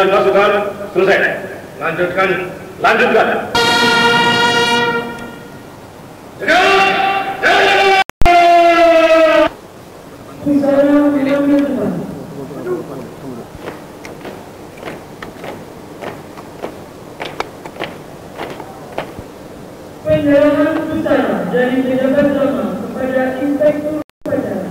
dan pasukan selesai. Lanjutkan. Penyerahan busana dari pejabat lama kepada Inspektur Upacara.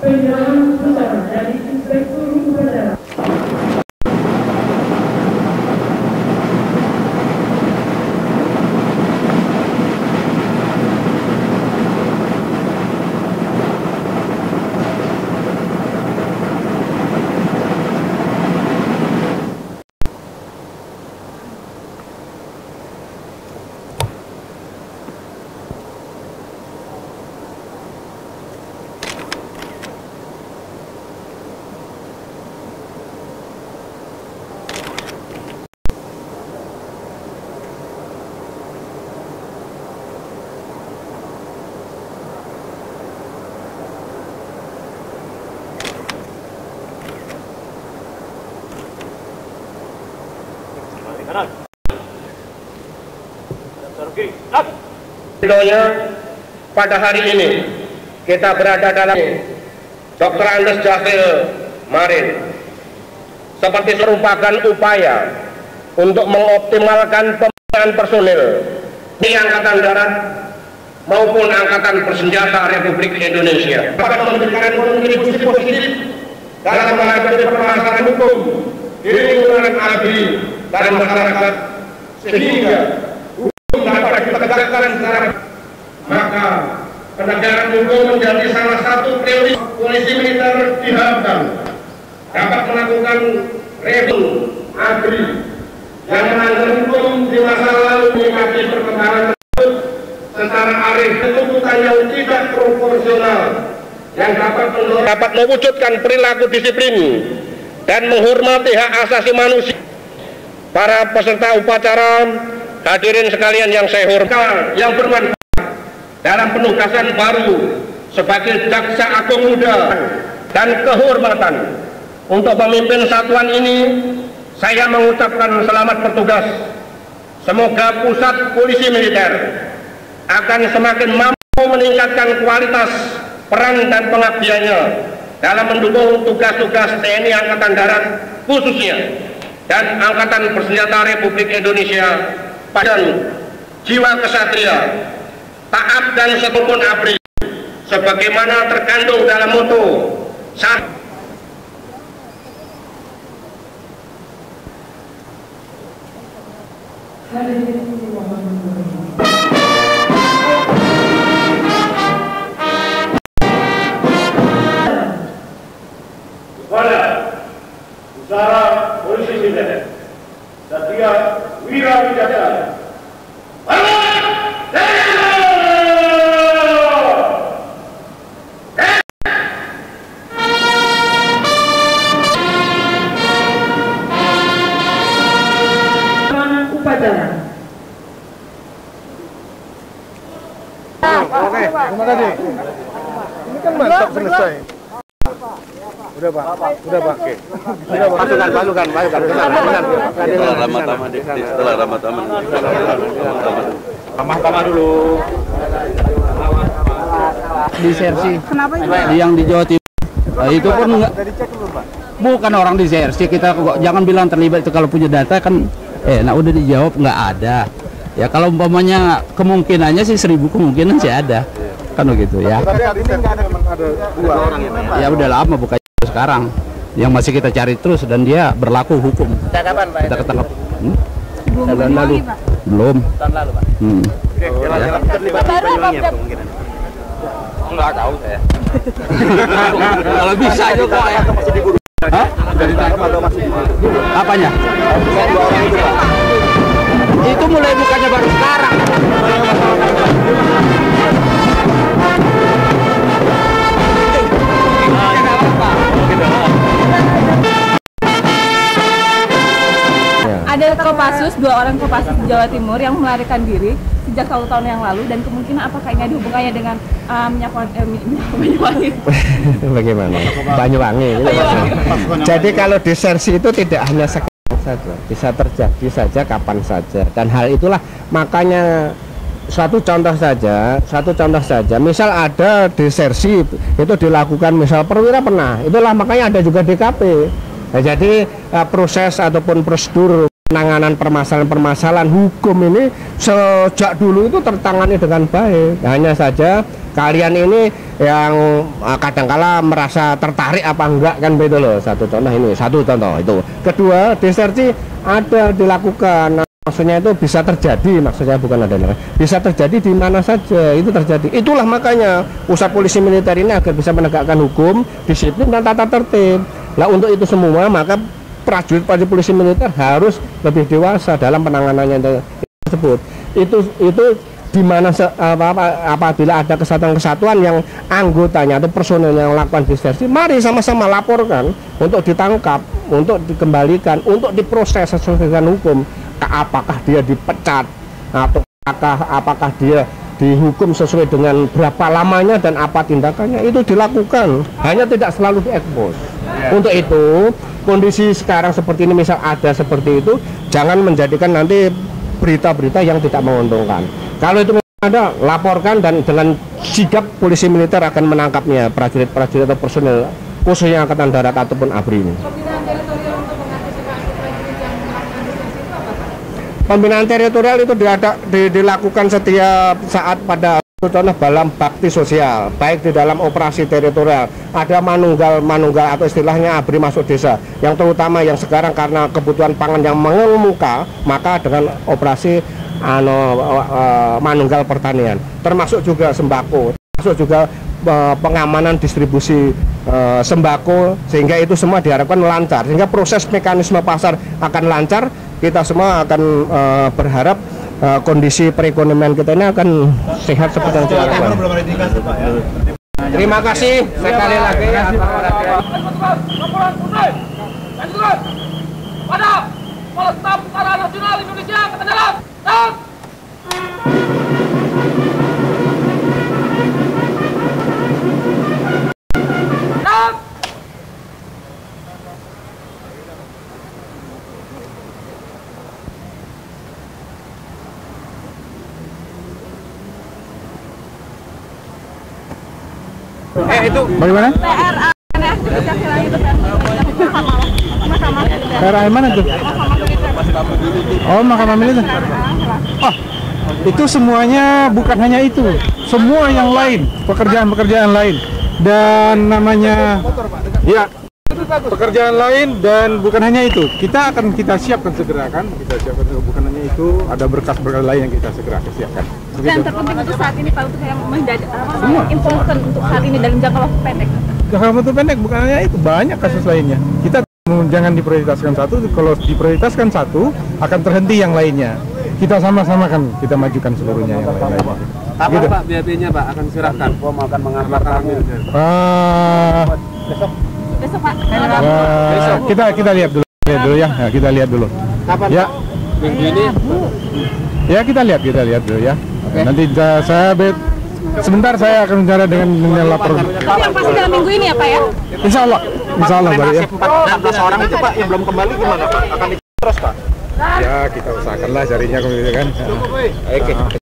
Penyerahan busana dari Inspektur Upacara. Pada hari ini kita berada dalam Dr. Andes Jafil Marin seperti merupakan upaya untuk mengoptimalkan pembinaan personil di Angkatan Darat maupun Angkatan Bersenjata Republik Indonesia dapat memberikan kontribusi positif dalam menghadapi permasalahan hukum di lingkungan ABRI dan masyarakat sehingga hukum dapat ditegakkan secara. Maka penegakan hukum menjadi salah satu prioritas. Polisi militer diharapkan dapat melakukan review ABRI yang melanggar hukum di masa lalu menyikapi perkembangan tersebut secara arif tuntutan yang tidak proporsional yang dapat mewujudkan perilaku disiplin dan menghormati hak asasi manusia. Para peserta upacara, hadirin sekalian yang saya hormati, yang bermanfaat dalam penugasan baru sebagai Jaksa Agung Muda dan kehormatan untuk memimpin satuan ini, saya mengucapkan selamat bertugas. Semoga pusat polisi militer akan semakin mampu meningkatkan kualitas peran dan pengabdiannya dalam mendukung tugas-tugas TNI Angkatan Darat khususnya dan Angkatan Bersenjata Republik Indonesia pada jiwa kesatria, taat dan setukun ABRI sebagaimana terkandung dalam moto kepada Pusara Polisi Militer Satria Wira Wijaksana. Oke, terima kasih. Ini kan mantap selesai. Udah Pak. Oke. Udah Pak. Pasukan. Setelah Ramadan. Tamah dulu. Disersi. Kenapa itu? Yang di Jawa Timur. Nah, itu pun enggak. Bukan orang disersi, kita kok jangan bilang terlibat itu kalau punya data kan udah dijawab nggak ada. Ya kalau umpamanya kemungkinannya sih 1000 kemungkinan sih ada. Kan begitu ya. Tapi hari ini nggak ada 2 orang Ya udah lama bukan sekarang. Yang masih kita cari terus dan dia berlaku hukum. Kapan, Pak? Kita ketangkap. Belum lalu. Pak. Belum. Tahun lalu, Pak. Terlibat di Banyuwangi apa kemungkinan? Enggak tahu saya. Kalau bisa juga ya. Hah? Apanya? Itu mulai bukannya baru sekarang. Ada Kopassus, 2 orang Kopassus di Jawa Timur yang melarikan diri sejak 1 tahun yang lalu, dan kemungkinan apakah ini ada hubungannya dengan minyak Banyuwangi? Bagaimana? Banyuwangi. Jadi kalau disersi itu tidak hanya sekarang saja, bisa terjadi saja kapan saja, dan hal itulah makanya satu contoh saja, misal ada disersi itu dilakukan, misal perwira pernah, itulah makanya ada juga DKP. Nah, jadi proses ataupun prosedur penanganan permasalahan hukum ini sejak dulu itu tertangani dengan baik. Hanya saja kalian ini yang kadangkala merasa tertarik apa enggak kan begitu loh. Satu contoh itu. Kedua, disersi ada dilakukan. Maksudnya itu bisa terjadi, maksudnya bukan ada bisa terjadi di mana saja itu terjadi. Itulah makanya pusat polisi militer ini agar bisa menegakkan hukum, disiplin dan tata tertib. Nah untuk itu semua maka prajurit polisi militer harus lebih dewasa dalam penanganannya tersebut. Itu di mana apabila ada kesatuan-kesatuan yang anggotanya atau personel yang melakukan disersi, mari sama-sama laporkan untuk ditangkap, untuk dikembalikan, untuk diproses sesuai dengan hukum. Apakah dia dipecat atau apakah dia dihukum sesuai dengan berapa lamanya dan apa tindakannya, itu dilakukan, hanya tidak selalu diekspos. Untuk itu kondisi sekarang seperti ini, misal ada seperti itu, jangan menjadikan nanti berita-berita yang tidak menguntungkan. Kalau itu ada, laporkan, dan dengan sigap polisi militer akan menangkapnya, prajurit-prajurit atau personel khususnya Angkatan Darat ataupun ABRI ini. Pembinaan teritorial itu dilakukan setiap saat pada contoh dalam bakti sosial, baik di dalam operasi teritorial. Ada manunggal atau istilahnya ABRI masuk desa, yang terutama yang sekarang karena kebutuhan pangan yang mengemuka, maka dengan operasi manunggal pertanian, termasuk juga sembako, termasuk juga pengamanan distribusi sembako, sehingga itu semua diharapkan lancar, sehingga proses mekanisme pasar akan lancar. Kita semua akan berharap kondisi perekonomian kita ini akan sehat seperti yang kita lakukan. Terima kasih sekali lagi pada Kepala Staf Tentara Nasional Indonesia Angkatan Darat. Itu bagaimana? PRA mana tuh? Oh, Mahkamah Militer. Oh, itu semuanya, bukan hanya itu, semua yang lain, pekerjaan-pekerjaan lain, dan namanya ya pekerjaan lain, dan bukan hanya itu, kita siapkan segera kan, bukan hanya itu, ada berkas-berkas lain yang kita segera siapkan. Dan terpenting untuk saat ini Pak, untuk yang important untuk saat ini dalam jangka waktu pendek. Jangka waktu pendek bukan hanya itu, banyak kasus lainnya. Kita jangan diprioritaskan satu, kalau diprioritaskan satu akan terhenti yang lainnya. Kita sama-sama kan kita majukan seluruhnya yang lain-lainnya. Kapan gitu. Pak BAP-nya Pak akan diserahkan? Pom akan mengantarkan Besok Pak. Kita lihat dulu ya. Kita lihat dulu. Kapan ya. Pak? Minggu ini? Ya kita lihat dulu ya. Okay. Nanti saya Sebentar saya akan bicara dengan lapor. Tapi yang pasti dalam minggu ini ya Pak ya? Insya Allah Pak ya. 14 orang itu Pak yang belum kembali gimana Pak? Akan terus Pak? Ya kita usahakanlah carinya kan. Oke.